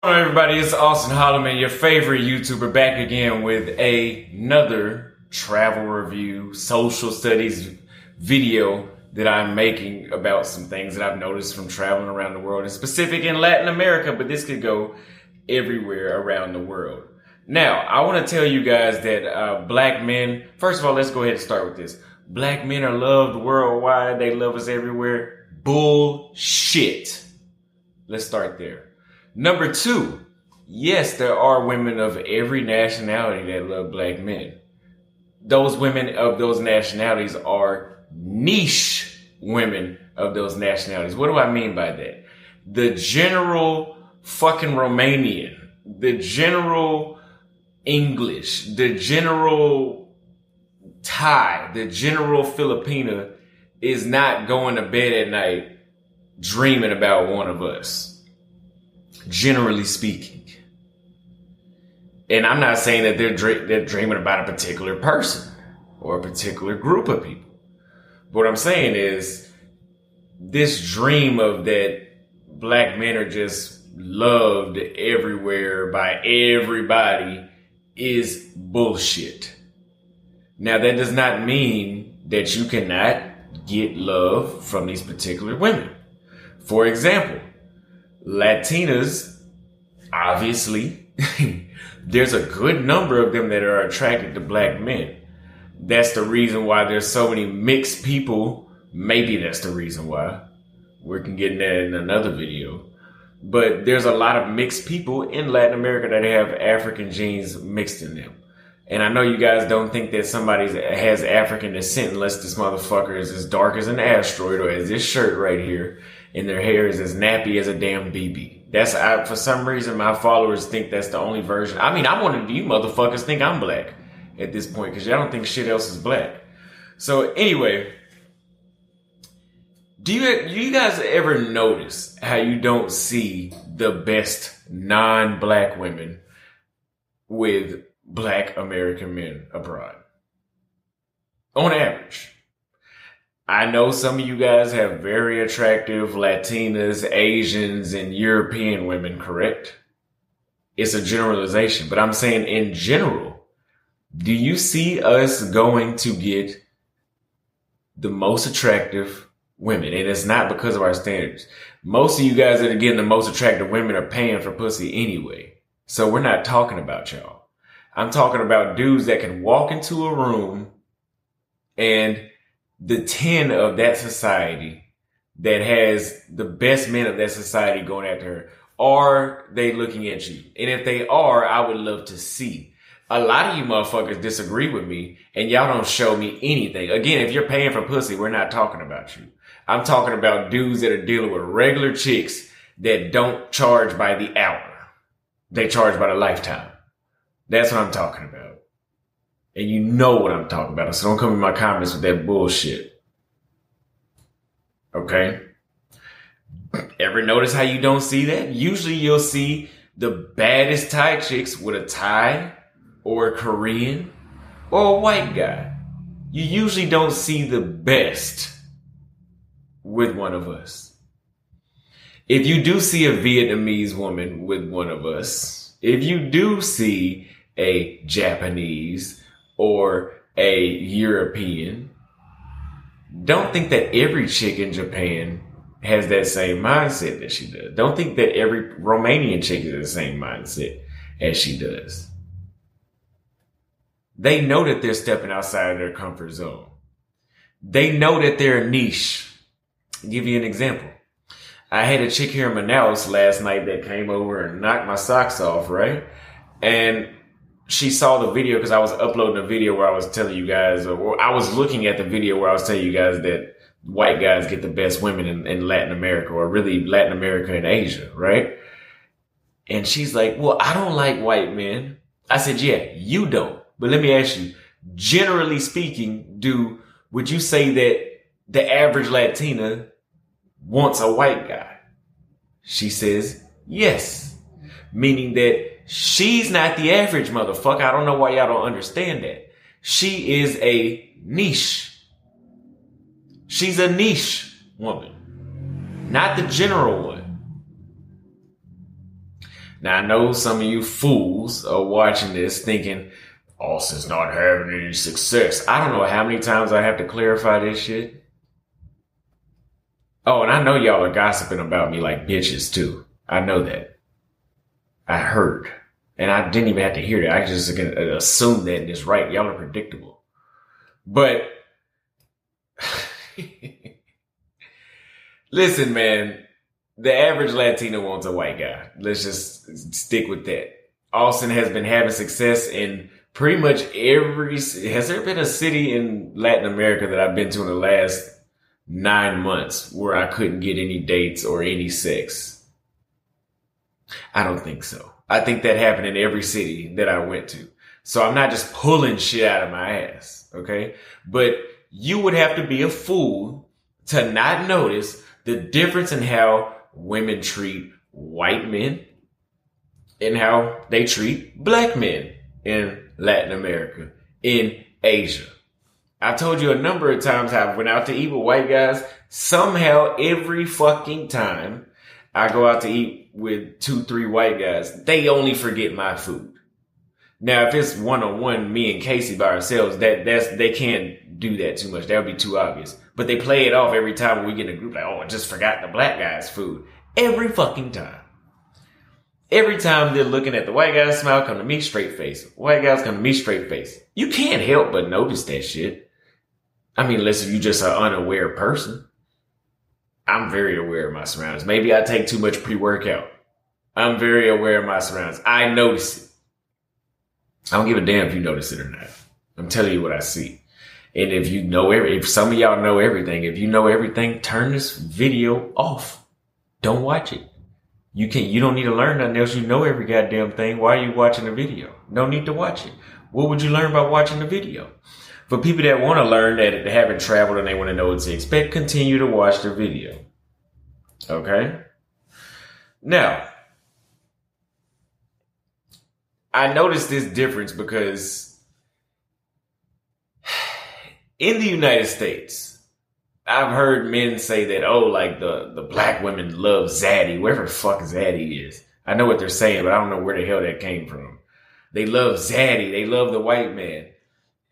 Hello everybody, it's Austin Holloman, your favorite YouTuber, back again with another travel review, social studies video that I'm making about some things that I've noticed from traveling around the world, and specific in Latin America, but this could go everywhere around the world. Now, I want to tell you guys that black men, first of all, let's go ahead and start with this. Black men are loved worldwide, they love us everywhere. Bullshit. Let's start there. Number two, yes, there are women of every nationality that love black men. Those women of those nationalities are niche women of those nationalities. What do I mean by that? The general fucking Romanian, the general English, the general Thai, the general Filipina is not going to bed at night dreaming about one of us. Generally speaking. And I'm not saying that they're dreaming about a particular person or a particular group of people. What I'm saying is this dream of that black men are just loved everywhere by everybody is bullshit. Now, that does not mean that you cannot get love from these particular women. For example, Latinas, obviously, there's a good number of them that are attracted to black men. That's the reason why there's so many mixed people. Maybe that's the reason why. We can get into that in another video. But there's a lot of mixed people in Latin America that have African genes mixed in them. And I know you guys don't think that somebody has African descent unless this motherfucker is as dark as an asteroid or as this shirt right here. And their hair is as nappy as a damn BB. For some reason, my followers think that's the only version. I mean, I'm one of you motherfuckers think I'm black at this point because y'all don't think shit else is black. So anyway, do you guys ever notice how you don't see the best non-black women with black American men abroad? On average. I know some of you guys have very attractive Latinas, Asians, and European women, correct? It's a generalization, but I'm saying in general, do you see us going to get the most attractive women? And it's not because of our standards. Most of you guys that are getting the most attractive women are paying for pussy anyway. So we're not talking about y'all. I'm talking about dudes that can walk into a room and the 10 of that society that has the best men of that society going after her, are they looking at you? And if they are, I would love to see. A lot of you motherfuckers disagree with me and y'all don't show me anything. Again, if you're paying for pussy, we're not talking about you. I'm talking about dudes that are dealing with regular chicks that don't charge by the hour. They charge by the lifetime. That's what I'm talking about. And you know what I'm talking about. So don't come in my comments with that bullshit. Okay? Ever notice how you don't see that? Usually you'll see the baddest Thai chicks with a Thai or a Korean or a white guy. You usually don't see the best with one of us. If you do see a Vietnamese woman with one of us, if you do see a Japanese or a European, don't think that every chick in Japan has that same mindset that she does. Don't think that every Romanian chick has the same mindset as she does. They know that they're stepping outside of their comfort zone. They know that they're a niche. I'll give you an example. I had a chick here in Manaus last night that came over and knocked my socks off, right? And she saw the video because I was uploading a video where I was telling you guys, or I was looking at the video where I was telling you guys that white guys get the best women in Latin America, or really Latin America and Asia, right? And she's like, well, I don't like white men. I said, yeah, you don't. But let me ask you, generally speaking, would you say that the average Latina wants a white guy? She says, yes. Meaning that she's not the average motherfucker. I don't know why y'all don't understand that. She is a niche. She's a niche woman, not the general one. Now, I know some of you fools are watching this thinking, Austin's not having any success. I don't know how many times I have to clarify this shit. Oh, and I know y'all are gossiping about me like bitches too. I know that. I heard. And I didn't even have to hear that. I just assume that it's right. Y'all are predictable. But listen, man, the average Latina wants a white guy. Let's just stick with that. Austin has been having success in pretty much has there been a city in Latin America that I've been to in the last 9 months where I couldn't get any dates or any sex? I don't think so. I think that happened in every city that I went to. So I'm not just pulling shit out of my ass, okay? But you would have to be a fool to not notice the difference in how women treat white men and how they treat black men in Latin America, in Asia. I told you a number of times how I went out to eat with white guys. Somehow every fucking time I go out to eat with 2-3 white guys, they only forget my food. Now, if it's one-on-one, me and Casey by ourselves, they can't do that too much. That would be too obvious. But they play it off every time we get in a group, like, oh, I just forgot the black guy's food. Every fucking time. Every time they're looking at the white guy's smile, come to me, straight face. White guys come to me, straight face. You can't help but notice that shit. I mean, unless you're just an unaware person. I'm very aware of my surroundings. Maybe I take too much pre-workout. I'm very aware of my surroundings. I notice it. I don't give a damn if you notice it or not. I'm telling you what I see. And if you know if some of y'all know everything, if you know everything, turn this video off. Don't watch it. You don't need to learn nothing else. You know every goddamn thing. Why are you watching the video? No need to watch it. What would you learn by watching the video? For people that want to learn that they haven't traveled and they want to know what to expect, continue to watch the video. Okay? Now, I noticed this difference because in the United States, I've heard men say that, oh, like the black women love zaddy, wherever the fuck zaddy is. I know what they're saying, but I don't know where the hell that came from. They love zaddy. They love the white man.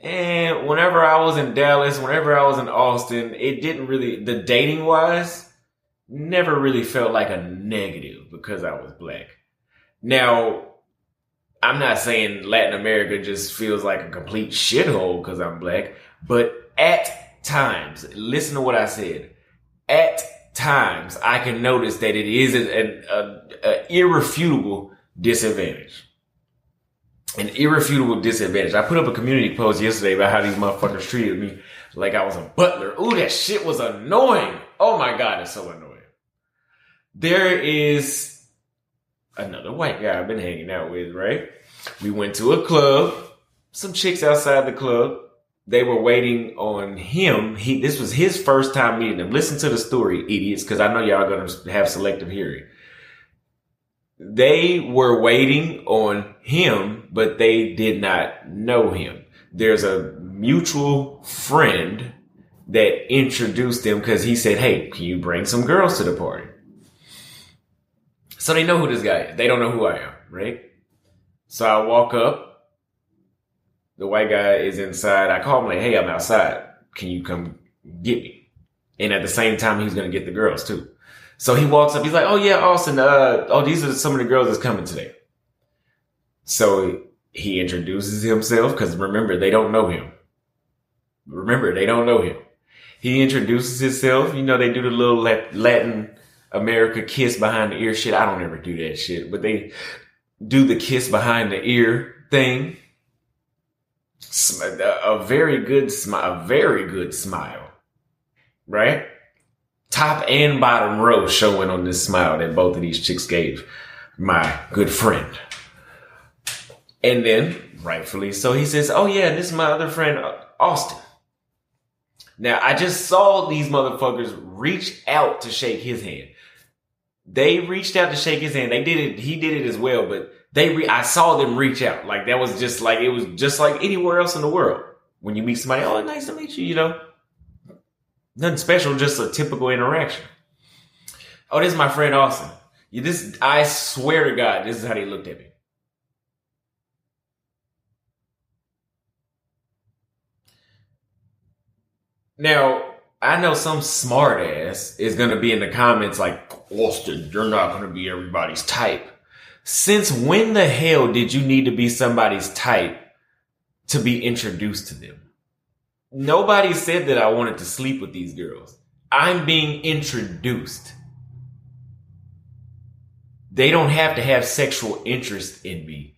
And whenever I was in Dallas, whenever I was in Austin, it didn't really, the dating wise, never really felt like a negative because I was black. Now, I'm not saying Latin America just feels like a complete shithole because I'm black, but at times, listen to what I said. At times, I can notice that it is an irrefutable disadvantage. An irrefutable disadvantage. I put up a community post yesterday about how these motherfuckers treated me like I was a butler. Ooh, that shit was annoying. Oh my God, it's so annoying. There is another white guy I've been hanging out with, right? We went to a club. Some chicks outside the club. They were waiting on him. This was his first time meeting them. Listen to the story, idiots, because I know y'all are going to have selective hearing. They were waiting on him, but they did not know him. There's a mutual friend that introduced them because he said, hey, can you bring some girls to the party? So they know who this guy is. They don't know who I am, right? So I walk up. The white guy is inside. I call him like, hey, I'm outside. Can you come get me? And at the same time, he's going to get the girls too. So he walks up. He's like, oh, yeah, Austin. These are some of the girls that's coming today. So he introduces himself because remember, they don't know him. He introduces himself. You know, they do the little Latin America kiss behind the ear shit. I don't ever do that shit, but they do the kiss behind the ear thing. A very good smile, right? Top and bottom row showing on this smile that both of these chicks gave my good friend. And then, rightfully so, he says, oh yeah, this is my other friend, Austin. Now, I just saw these motherfuckers reach out to shake his hand. They reached out to shake his hand. They did it. He did it as well, but I saw them reach out. Like that was just like, it was just like anywhere else in the world. When you meet somebody, oh, nice to meet you, you know. Nothing special, just a typical interaction. Oh, this is my friend Austin. I swear to God, this is how they looked at me. Now, I know some smartass is going to be in the comments like, Austin, you're not going to be everybody's type. Since when the hell did you need to be somebody's type to be introduced to them? Nobody said that I wanted to sleep with these girls. I'm being introduced. They don't have to have sexual interest in me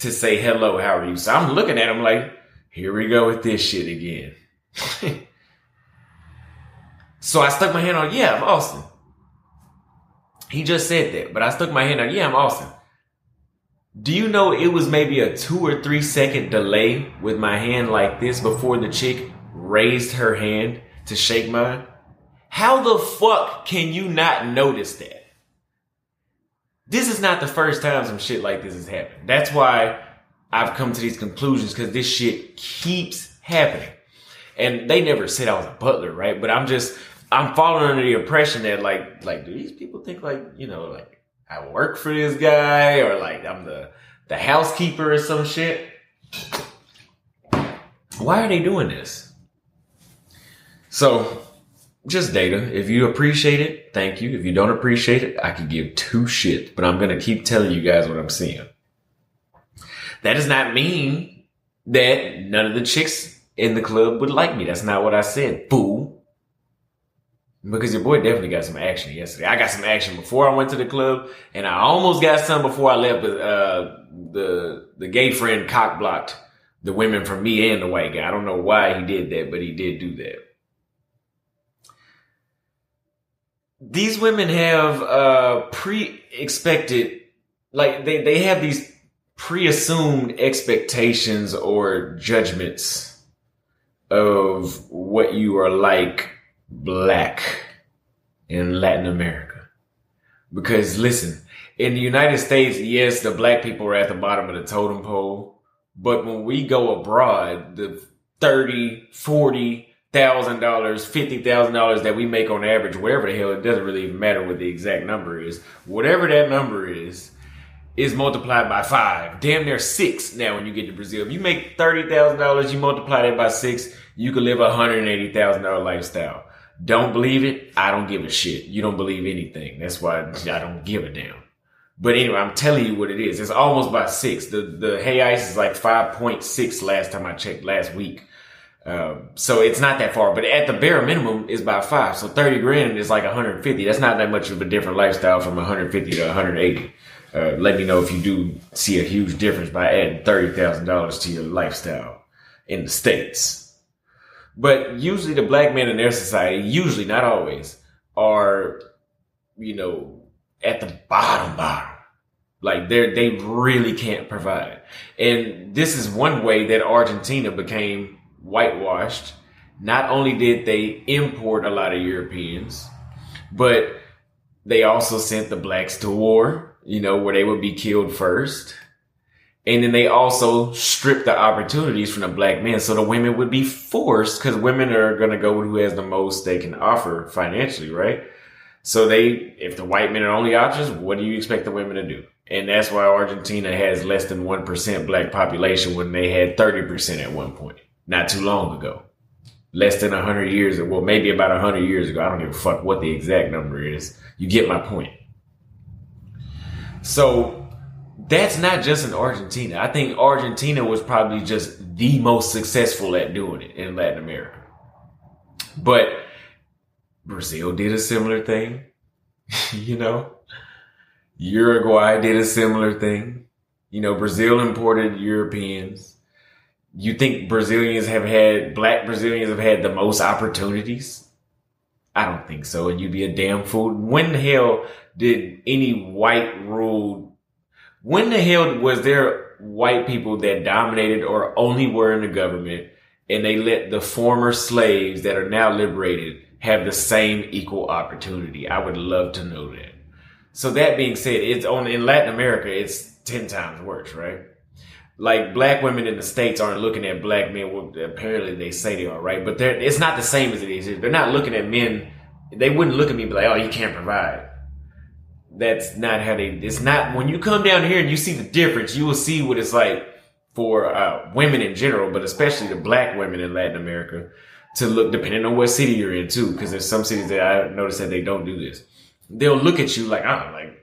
to say, hello, how are you? So I'm looking at them like, here we go with this shit again. So I stuck my hand on, yeah, I'm Austin. He just said that, but I stuck my hand on, yeah, I'm Austin. Do you know it was maybe a 2 or 3 second delay with my hand like this before the chick raised her hand to shake mine? How the fuck can you not notice that? This is not the first time some shit like this has happened. That's why I've come to these conclusions, because this shit keeps happening. And they never said I was a butler, right? But I'm falling under the impression that like, do these people think like, like I work for this guy, or like I'm the housekeeper or some shit? Why are they doing this? So, just data. If you appreciate it, thank you. If you don't appreciate it, I could give 2 shits, but I'm going to keep telling you guys what I'm seeing. That does not mean that none of the chicks in the club would like me. That's not what I said, fool. Because your boy definitely got some action yesterday. I got some action before I went to the club, and I almost got some before I left. But the gay friend cock blocked the women from me and the white guy. I don't know why he did that, but he did do that. These women have pre-expected, like they have these pre-assumed expectations or judgments of what you are like black in Latin America. Because listen, in the United States, yes, the black people are at the bottom of the totem pole. But when we go abroad, the $30,000, $40,000, $50,000 that we make on average, wherever the hell, it doesn't really even matter what the exact number is. Whatever that number is multiplied by 5, damn near 6 now when you get to Brazil. If you make $30,000, you multiply that by 6, you could live a $180,000 lifestyle. Don't believe it? I don't give a shit. You don't believe anything. That's why I don't give a damn. But anyway, I'm telling you what it is. It's almost by 6. The hay ice is like 5.6 last time I checked, last week. So it's not that far, but at the bare minimum is by 5. So 30 grand is like 150. That's not that much of a different lifestyle from 150 to 180. Let me know if you do see a huge difference by adding $30,000 to your lifestyle in the States. But usually the black men in their society, usually, not always, are, at the bottom. Like they really can't provide. And this is one way that Argentina became whitewashed. Not only did they import a lot of Europeans, but they also sent the blacks to war, where they would be killed first. And then they also stripped the opportunities from the black men. So the women would be forced, because women are going to go with who has the most they can offer financially, right? So if the white men are only options, what do you expect the women to do? And that's why Argentina has less than 1% black population when they had 30% at one point, not too long ago. Less than 100 years, well, maybe about 100 years ago. I don't give a fuck what the exact number is. You get my point. So that's not just in Argentina. I think Argentina was probably just the most successful at doing it in Latin America. But Brazil did a similar thing, Uruguay did a similar thing. Brazil imported Europeans. You think black Brazilians have had the most opportunities? I don't think so. And you'd be a damn fool. When the hell was there white people that dominated or only were in the government, and they let the former slaves that are now liberated have the same equal opportunity? I would love to know that. So that being said, in Latin America, it's 10 times worse, right? Like black women in the States aren't looking at black men. Well, apparently they say they are, right? But it's not the same as it is. They're not looking at men. They wouldn't look at me and be like, oh, you can't provide. That's not how it's not, when you come down here and you see the difference, you will see what it's like for women in general, but especially the black women in Latin America to look, depending on what city you're in too, because there's some cities that I noticed that they don't do this. They'll look at you like, oh, like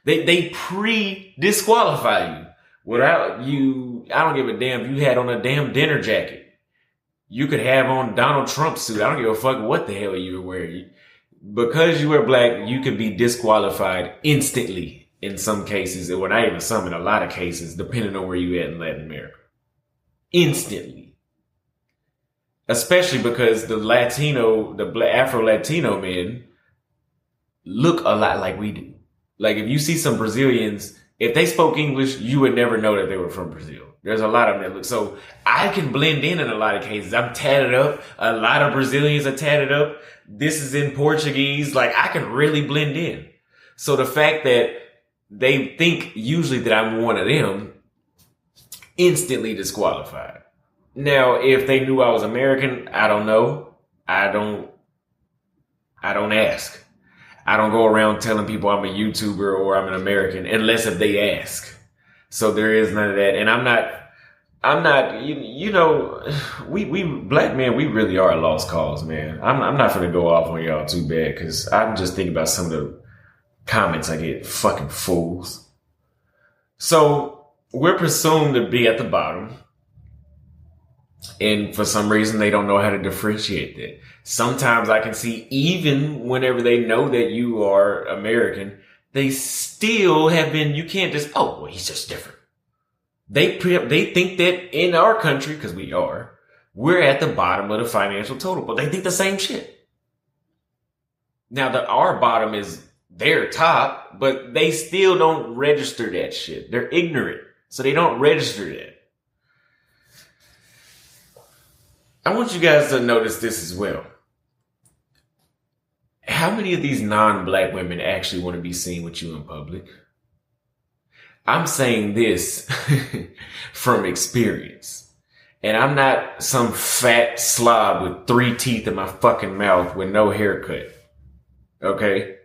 they pre-disqualify you without you. I don't give a damn if you had on a damn dinner jacket. You could have on Donald Trump's suit. I don't give a fuck what the hell you were wearing. Because you were black, you could be disqualified instantly in some cases. Well, not even some, in a lot of cases, depending on where you at in Latin America. Instantly. Especially because the Afro-Latino men look a lot like we do. Like if you see some Brazilians, if they spoke English, you would never know that they were from Brazil. There's a lot of them that look, so I can blend in a lot of cases. I'm tatted up. A lot of Brazilians are tatted up. This is in Portuguese. Like I can really blend in. So the fact that they think usually that I'm one of them, instantly disqualified. Now, if they knew I was American, I don't know. I don't ask. I don't go around telling people I'm a YouTuber or I'm an American unless if they ask. So there is none of that. And I'm not, you know, we black men, we really are a lost cause, man. I'm not going to go off on y'all too bad because I'm just thinking about some of the comments I get. Fucking fools. So we're presumed to be at the bottom. And for some reason, they don't know how to differentiate that. Sometimes I can see even whenever they know that you are American, they still have been, you can't just, oh, well, he's just different. They think that in our country, because we're at the bottom of the financial total, but they think the same shit. Now, our bottom is their top, but they still don't register that shit. They're ignorant, so they don't register that. I want you guys to notice this as well. How many of these non-black women actually want to be seen with you in public? I'm saying this from experience. And I'm not some fat slob with 3 teeth in my fucking mouth with no haircut. Okay?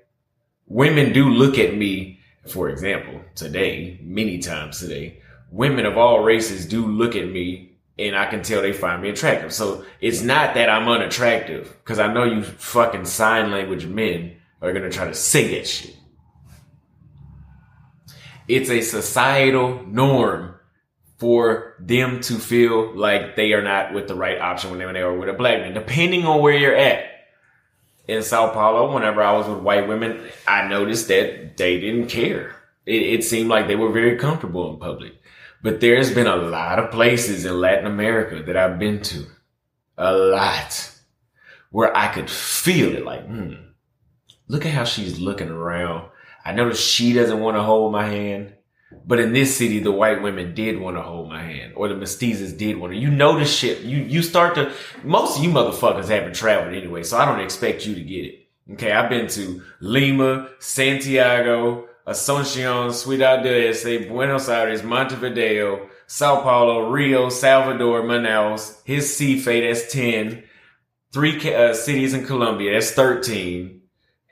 Women do look at me, for example, today, many times today, women of all races do look at me and I can tell they find me attractive. So it's not that I'm unattractive, because I know you fucking sign language men are going to try to say that shit. It's a societal norm for them to feel like they are not with the right option when they are with a black man, depending on where you're at. In Sao Paulo, whenever I was with white women, I noticed that they didn't care. It seemed like they were very comfortable in public. But there's been a lot of places in Latin America that I've been to, a lot, where I could feel it like, look at how she's looking around. I noticed she doesn't want to hold my hand. But in this city, the white women did want to hold my hand, or the mestizas did want to. You notice shit. You start to, most of you motherfuckers haven't traveled anyway, so I don't expect you to get it. Okay, I've been to Lima, Santiago, Asuncion, Ciudad del Este, Buenos Aires, Montevideo, Sao Paulo, Rio, Salvador, Manaus, his CFA, that's 10, 3 cities in Colombia, that's 13,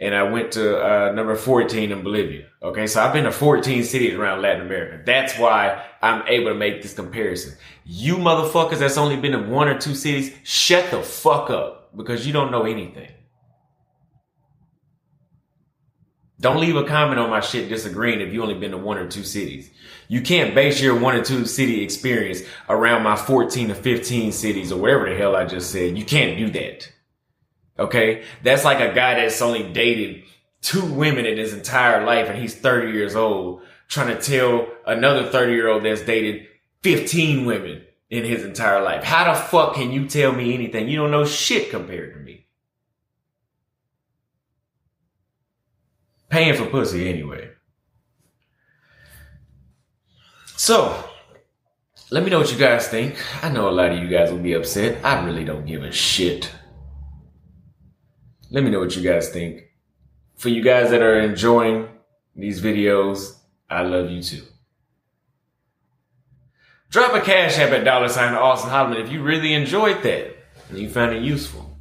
and I went to number 14 in Bolivia. Okay, so I've been to 14 cities around Latin America. That's why I'm able to make this comparison. You motherfuckers that's only been to 1 or 2 cities, shut the fuck up, because you don't know anything. Don't leave a comment on my shit disagreeing if you only been to 1 or 2 cities. You can't base your 1 or 2 city experience around my 14 to 15 cities or whatever the hell I just said. You can't do that. Okay? That's like a guy that's only dated 2 women in his entire life and he's 30 years old trying to tell another 30-year-old that's dated 15 women in his entire life. How the fuck can you tell me anything? You don't know shit compared to me. Paying for pussy anyway. So, let me know what you guys think. I know a lot of you guys will be upset. I really don't give a shit. Let me know what you guys think. For you guys that are enjoying these videos, I love you too. Drop a cash app at $Austin Holloman if you really enjoyed that and you found it useful.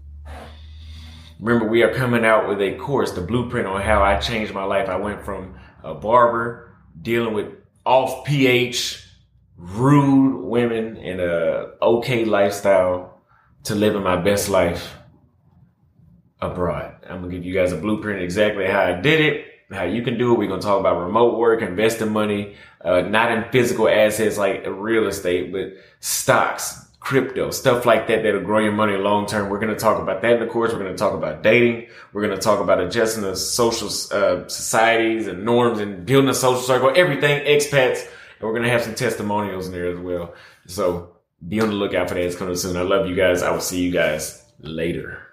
Remember, we are coming out with a course, the blueprint on how I changed my life. I went from a barber dealing with off pH, rude women and a okay lifestyle to living my best life abroad. I'm gonna give you guys a blueprint exactly how I did it, how you can do it. We're gonna talk about remote work, investing money, not in physical assets like real estate, but stocks, crypto, stuff like that that'll grow your money long term. We're gonna talk about that in the course. We're gonna talk about dating. We're gonna talk about adjusting to social societies and norms and building a social circle, everything, expats. And we're gonna have some testimonials in there as well. So be on the lookout for that. It's coming soon. I love you guys. I will see you guys later.